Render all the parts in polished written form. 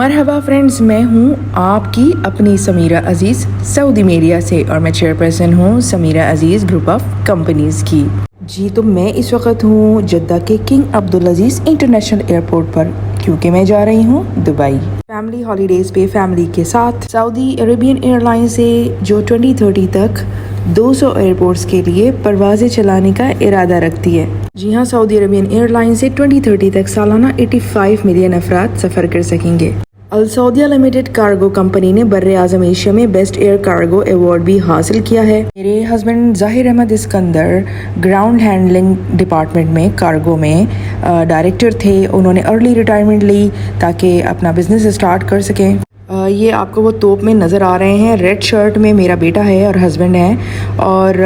मरहबा friends, मैं हूँ आपकी अपनी समीरा अज़ीज़ सऊदी मीडिया से और मैं चेयरपर्सन हूँ समीरा अज़ीज़ ग्रुप ऑफ कंपनीज़ की। जी तो मैं इस वक्त हूँ जद्दा के किंग अब्दुल अज़ीज़ इंटरनेशनल एयरपोर्ट पर, क्योंकि मैं जा रही हूँ दुबई फैमिली हॉलीडेज़ पे फैमिली के साथ। सऊदी अरेबियन एयरलाइन से जो 2030 तक 200 एयरपोर्ट्स के लिए परवाज़ें चलाने का इरादा रखती है। जी हाँ, सऊदी अरेबियन एयरलाइन से 2030 तक सालाना 85 मिलियन अफराद सफ़र कर सकेंगे। अल सऊदिया लिमिटेड कार्गो कंपनी ने बर्रे आज़म एशिया में बेस्ट एयर कार्गो अवार्ड भी हासिल किया है। मेरे हस्बैंड ज़ाहिर Ahmad Iskander ground handling department में कार्गो में डायरेक्टर थे। उन्होंने अर्ली रिटायरमेंट ली ताकि अपना बिजनेस स्टार्ट कर सकें। ये आपको वो तोप में नज़र आ रहे हैं, रेड शर्ट में मेरा बेटा है और हस्बैंड है। और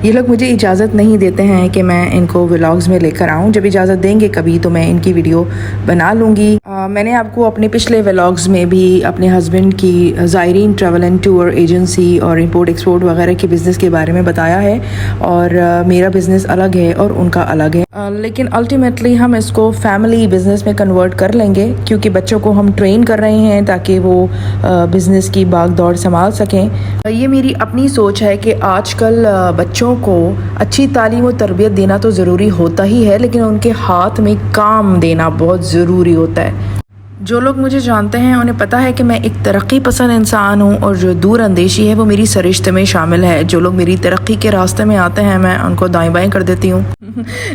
ये लोग मुझे इजाज़त नहीं देते हैं कि मैं इनको व्लॉग्स में लेकर आऊँ। जब इजाज़त देंगे कभी तो मैं इनकी वीडियो बना लूँगी। मैंने आपको अपने पिछले व्लॉग्स में भी अपने हस्बैंड की ज़ायरीन ट्रैवल एंड टूर एजेंसी और इंपोर्ट एक्सपोर्ट वगैरह के बिज़नेस के बारे में बताया है। और मेरा बिज़नेस अलग है और उनका अलग है, लेकिन अल्टीमेटली हम इसको फैमिली बिज़नेस में कन्वर्ट कर लेंगे, क्योंकि बच्चों को हम ट्रेन कर रहे हैं ताकि वो बिज़नेस की भाग दौड़ संभाल सकें। ये मेरी अपनी सोच है कि आजकल बच्चों को अच्छी तालीम और तरबियत देना तो ज़रूरी होता ही है, लेकिन उनके हाथ में काम देना बहुत ज़रूरी होता है। जो लोग मुझे जानते हैं उन्हें पता है कि मैं एक तरक्की पसंद इंसान हूँ और जो दूर अंदेशी है वो मेरी सरिश्ते में शामिल है। जो लोग मेरी तरक्की के रास्ते में आते हैं मैं उनको दाएं बाएं कर देती हूँ।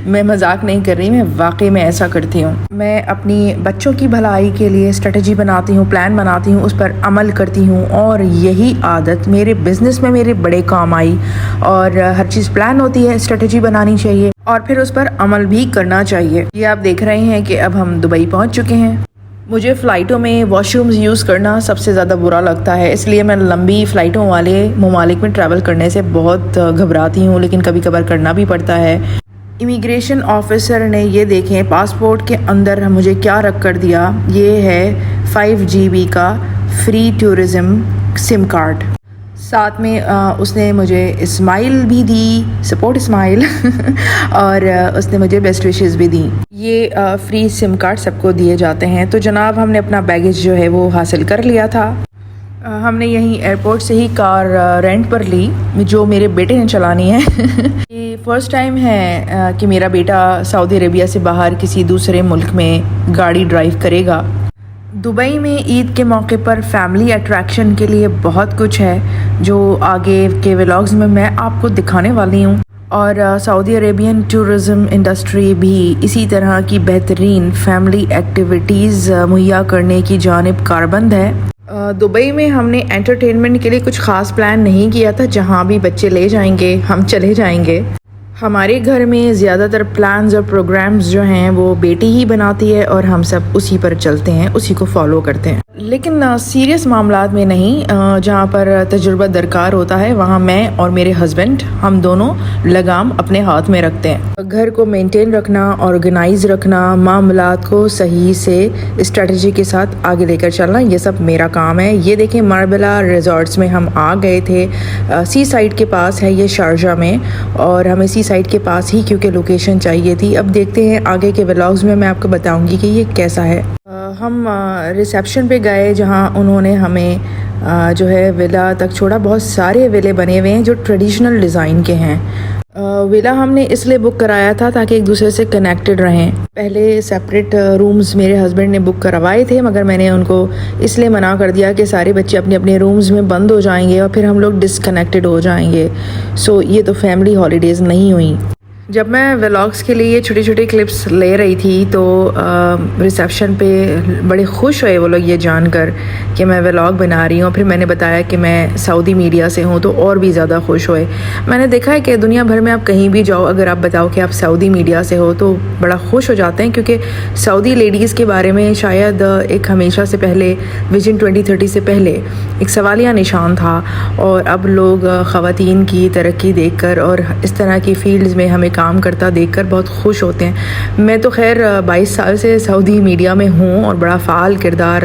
मैं मजाक नहीं कर रही, मैं वाकई में ऐसा करती हूँ। मैं अपनी बच्चों की भलाई के लिए स्ट्रेटजी बनाती हूँ, प्लान बनाती हूँ, उस पर अमल करती हूँ और यही आदत मेरे बिज़नेस में मेरे बड़े काम आई। और हर चीज़ प्लान होती है, स्ट्रेटजी बनानी चाहिए और फिर उस पर अमल भी करना चाहिए। ये आप देख रहे हैं कि अब हम दुबई पहुँच चुके हैं। मुझे फ़्लाइटों में वॉशरूम्स यूज़ करना सबसे ज़्यादा बुरा लगता है, इसलिए मैं लंबी फ़्लाइटों वाले ममालिक में ट्रैवल करने से बहुत घबराती हूँ, लेकिन कभी कभार करना भी पड़ता है। इमिग्रेशन ऑफिसर ने ये देखें पासपोर्ट के अंदर मुझे क्या रख कर दिया। ये है 5 GB का फ्री टूरिज़्म सिम कार्ड। साथ में उसने मुझे स्माइल भी दी, सपोर्ट स्माइल और उसने मुझे बेस्ट विशेस भी दी। ये फ्री सिम कार्ड सबको दिए जाते हैं। तो जनाब हमने अपना बैगेज जो है वो हासिल कर लिया था। हमने यहीं एयरपोर्ट से ही कार रेंट पर ली, जो मेरे बेटे ने चलानी है। ये फ़र्स्ट टाइम है कि मेरा बेटा सऊदी अरेबिया से बाहर किसी दूसरे मुल्क में गाड़ी ड्राइव करेगा। दुबई में ईद के मौके पर फैमिली अट्रैक्शन के लिए बहुत कुछ है जो आगे के व्लॉग्स में मैं आपको दिखाने वाली हूँ। और सऊदी अरेबियन टूरिज़्म इंडस्ट्री भी इसी तरह की बेहतरीन फैमिली एक्टिविटीज़ मुहैया करने की जानिब कारबंद है। दुबई में हमने एंटरटेनमेंट के लिए कुछ ख़ास प्लान नहीं किया था, जहाँ भी बच्चे ले जाएंगे हम चले जाएंगे। हमारे घर में ज़्यादातर प्लान्स और प्रोग्राम्स जो हैं वो बेटी ही बनाती है और हम सब उसी पर चलते हैं, उसी को फॉलो करते हैं। लेकिन सीरियस मामलात में नहीं, जहाँ पर तजुर्बा दरकार होता है वहाँ मैं और मेरे हस्बैंड हम दोनों लगाम अपने हाथ में रखते हैं। घर को मेंटेन रखना, ऑर्गेनाइज रखना, मामलात को सही से स्ट्रेटजी के साथ आगे लेकर चलना, ये सब मेरा काम है। ये देखें मार्बला रिजॉर्ट्स में हम आ गए थे। सी साइड के पास है ये शारजा में, और हमें सी साइड के पास ही क्योंकि लोकेशन चाहिए थी। अब देखते हैं आगे के व्लॉग्स में मैं आपको बताऊंगी कि ये कैसा है। हम रिसेप्शन पे गए जहाँ उन्होंने हमें जो है विला तक छोड़ा। बहुत सारे विले बने हुए हैं जो ट्रेडिशनल डिज़ाइन के हैं। विला हमने इसलिए बुक कराया था ताकि एक दूसरे से कनेक्टेड रहें। पहले सेपरेट रूम्स मेरे हस्बैंड ने बुक करवाए थे, मगर मैंने उनको इसलिए मना कर दिया कि सारे बच्चे अपने अपने रूम्स में बंद हो जाएंगे और फिर हम लोग डिसकनेक्टेड हो जाएंगे। सो ये तो फैमिली हॉलीडेज़ नहीं हुई। जब मैं व्लॉग्स के लिए छोटी छोटी क्लिप्स ले रही थी तो रिसेप्शन पे बड़े खुश हुए वो लोग ये जानकर कि मैं व्लॉग बना रही हूँ। फिर मैंने बताया कि मैं सऊदी मीडिया से हूँ तो और भी ज़्यादा खुश हुए। मैंने देखा है कि दुनिया भर में आप कहीं भी जाओ, अगर आप बताओ कि आप सऊदी मीडिया से हो तो बड़ा खुश हो जाते हैं, क्योंकि सऊदी लेडीज़ के बारे में शायद एक हमेशा से पहले विजन 2030 से पहले एक सवालिया निशान था। और अब लोग ख़वातीन की तरक्की देख कर और इस तरह की फील्ड्स में हमें काम करता देखकर बहुत खुश होते हैं। मैं तो खैर 22 साल से सऊदी मीडिया में हूँ और बड़ा फ़ाल किरदार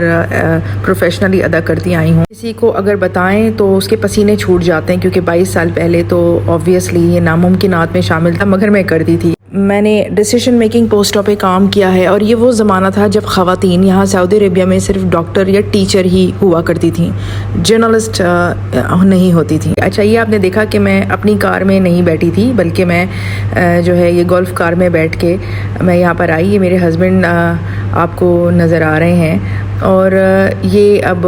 प्रोफेशनली अदा करती आई हूँ। किसी को अगर बताएं तो उसके पसीने छूट जाते हैं, क्योंकि 22 साल पहले तो ऑब्वियसली ये नामुमकिनात में शामिल था, मगर मैं करती थी। मैंने डिसीजन मेकिंग पोस्टों पे काम किया है और ये वो ज़माना था जब ख़वातीन यहाँ सऊदी अरेबिया में सिर्फ डॉक्टर या टीचर ही हुआ करती थी, जर्नलिस्ट नहीं होती थी। अच्छा, ये आपने देखा कि मैं अपनी कार में नहीं बैठी थी, बल्कि मैं जो है ये गोल्फ़ कार में बैठ के मैं यहाँ पर आई। ये मेरे हस्बैंड आपको नज़र आ रहे हैं और ये अब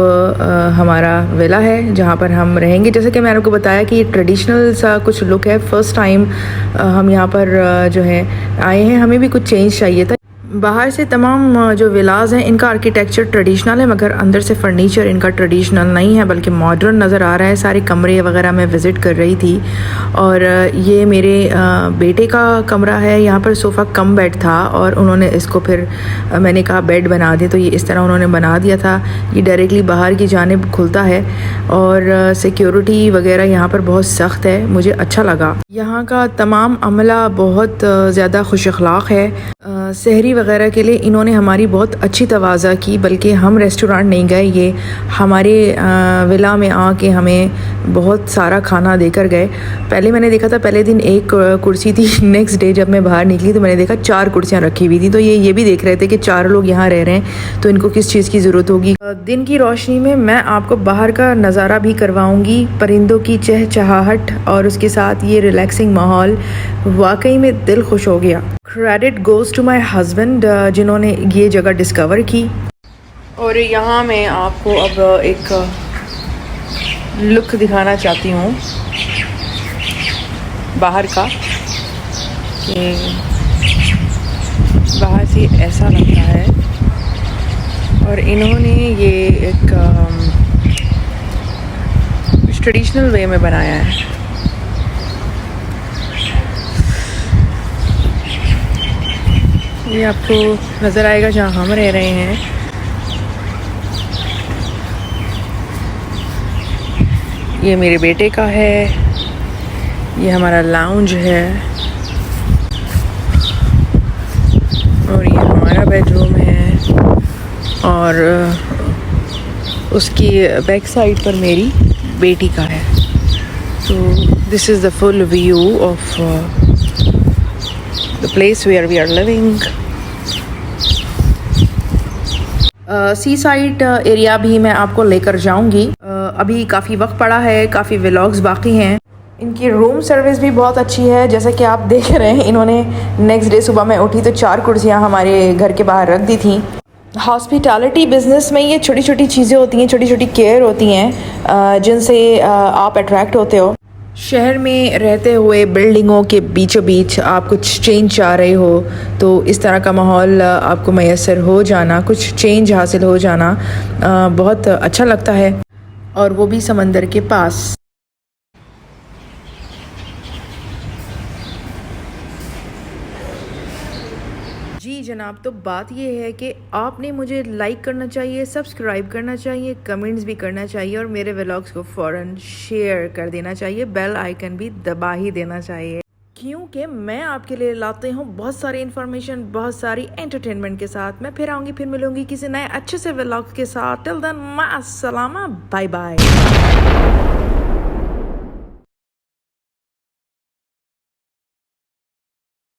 हमारा विला है जहाँ पर हम रहेंगे। जैसे कि मैंने आपको बताया कि ये ट्रेडिशनल सा कुछ लुक है। फ़र्स्ट टाइम हम यहाँ पर जो है आए हैं, हमें भी कुछ चेंज चाहिए था। बाहर से तमाम जो विलाज हैं इनका आर्किटेक्चर ट्रेडिशनल है, मगर अंदर से फर्नीचर इनका ट्रेडिशनल नहीं है बल्कि मॉडर्न नज़र आ रहा है। सारे कमरे वगैरह मैं विज़िट कर रही थी और ये मेरे बेटे का कमरा है। यहाँ पर सोफ़ा कम बेड था और उन्होंने इसको फिर मैंने कहा बेड बना दे, तो ये इस तरह उन्होंने बना दिया था। ये डायरेक्टली बाहर की जानिब खुलता है और सिक्योरिटी वगैरह यहाँ पर बहुत सख्त है, मुझे अच्छा लगा। यहाँ का तमाम अमला बहुत ज़्यादा खुश अखलाक है। सहरी वगैरह के लिए इन्होंने हमारी बहुत अच्छी तवाज़ा की, बल्कि हम रेस्टोरेंट नहीं गए, ये हमारे विला में आके हमें बहुत सारा खाना देकर गए। पहले मैंने देखा था पहले दिन एक कुर्सी थी, नेक्स्ट डे जब मैं बाहर निकली तो मैंने देखा 4 कुर्सियाँ रखी हुई थी। तो ये भी देख रहे थे कि 4 लोग यहाँ रह रहे हैं तो इनको किस चीज़ की ज़रूरत होगी। दिन की रोशनी में मैं आपको बाहर का नज़ारा भी करवाऊँगी, परिंदों की चहचहाहट और उसके साथ ये रिलैक्सिंग माहौल, वाकई में दिल खुश हो गया। Credit goes to my husband जिन्होंने ये जगह डिस्कवर की। और यहाँ मैं आपको अब एक लुक दिखाना चाहती हूँ बाहर का, कि बाहर से ऐसा लगता है। और इन्होंने ये एक ट्रेडिशनल वे में बनाया है। ये आपको नज़र आएगा जहाँ हम रह रहे हैं। ये मेरे बेटे का है, ये हमारा लाउंज है और ये हमारा बेडरूम है और उसकी बैक साइड पर मेरी बेटी का है। तो this is the full view of the place where we are living. Sea side area भी मैं आपको लेकर जाऊंगी। अभी काफ़ी वक्त पड़ा है, काफ़ी व्लॉग्स बाकी हैं। इनकी रूम सर्विस भी बहुत अच्छी है, जैसा कि आप देख रहे हैं। इन्होंने नेक्स्ट डे सुबह मैं उठी तो 4 कुर्सियाँ हमारे घर के बाहर रख दी थी। हॉस्पिटैलिटी बिज़नेस में ये छोटी छोटी चीज़ें होती हैं, छोटी छोटी केयर होती हैं जिनसे आप अट्रैक्ट होते हो। शहर में रहते हुए बिल्डिंगों के बीचों बीच आप कुछ चेंज चाह रहे हो तो इस तरह का माहौल आपको मैसर हो जाना, कुछ चेंज हासिल हो जाना बहुत अच्छा लगता है, और वो भी समंदर के पास। जी जनाब, तो बात ये है कि आपने मुझे लाइक करना चाहिए, सब्सक्राइब करना चाहिए, कमेंट्स भी करना चाहिए और मेरे व्लॉग्स को फ़ौरन शेयर कर देना चाहिए। बेल आइकन भी दबा ही देना चाहिए, क्योंकि मैं आपके लिए लाते हूँ बहुत सारी इन्फॉर्मेशन, बहुत सारी एंटरटेनमेंट के साथ। मैं फिर आऊँगी, फिर मिलूँगी किसी नए अच्छे से व्लॉग के साथ। टिल देन मां अस्सलामा, बाय बाय।